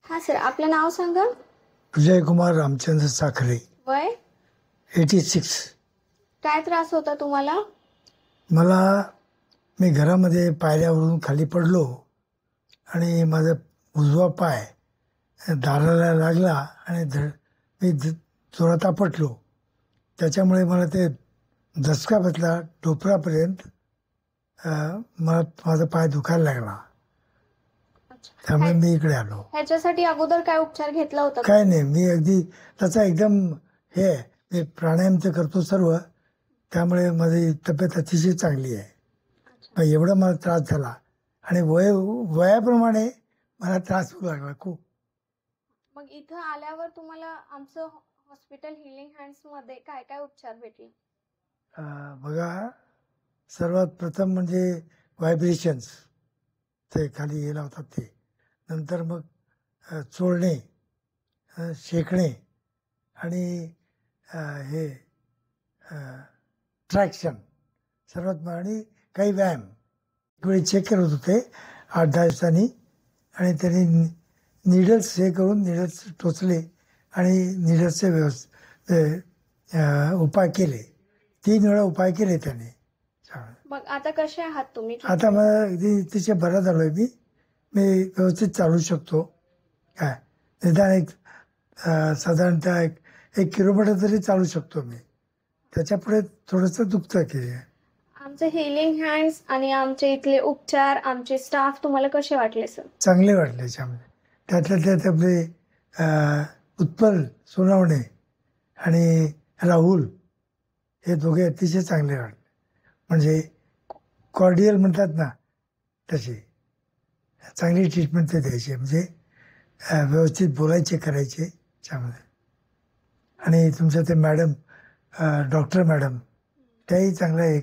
हा सर, आपलं नाव सांगा. विजय कुमार रामचंद्र साखरे. वय? 86. काय त्रास होता तुम्हाला? मला मी घरामध्ये पायऱ्यावरून खाली पडलो आणि माझा उजवा पाय दाराला लागला आणि जोरात आपटलो. त्याच्यामुळे मला ते दचका बसला डोपरापर्यंत. मला माझा पाय दुखायला लागला. त्यामुळे मी इकडे आलो. ह्याच्यासाठी अगोदर काय उपचार घेतला होता? काय नाही, मी अगदी त्याचा एकदम हे आहे, मी प्राणायाम तर करतो सर्व, त्यामुळे माझी तब्येत अतिशय चांगली आहे. मग एवढा मला त्रास झाला आणि वयाप्रमाणे मला त्रास होऊ लागला खूप. मग इथं आल्यावर तुम्हाला आमचं हॉस्पिटल हिलिंग हँड्स मध्ये काय काय उपचार भेटले? बघा, सर्वात प्रथम म्हणजे व्हायब्रेशन्स, ते खाली हे लावतात ते. नंतर मग चोळणे, शेकणे आणि हे ट्रॅक्शन सर्वात आणि काही व्यायाम. वेळी चेक करत होते 8-10 दिवसांनी आणि त्यांनी निडल्स हे करून निडल्स टोचले आणि निडल्सचे उपाय केले. 3 वेळा उपाय केले त्याने. मग आता कसे आहात तुम्ही? आता मला अगदी तिचे बरा झालो आहे. मी व्यवस्थित चालू शकतो. काय निदान साधारणतः 1 किलोमीटर तरी चालू शकतो मी. त्याच्यापुढे थोडंसं दुखतं की. आमचे हिलिंग हँड्स आणि आमचे इथले उपचार, आमचे स्टाफ तुम्हाला कसे वाटले सर? चांगले वाटले त्याच्यामध्ये. त्यातल्या त्यात आपले उत्पल सोनावणे आणि राहुल हे दोघे अतिशय चांगले वाटले. म्हणजे कॉर्डियल म्हणतात ना तसे चांगली ट्रीटमेंट ते द्यायचे. म्हणजे व्यवस्थित बोलायचे, करायचे त्यामध्ये. आणि तुमच्या ते मॅडम, डॉक्टर मॅडम, त्याही चांगल्या हे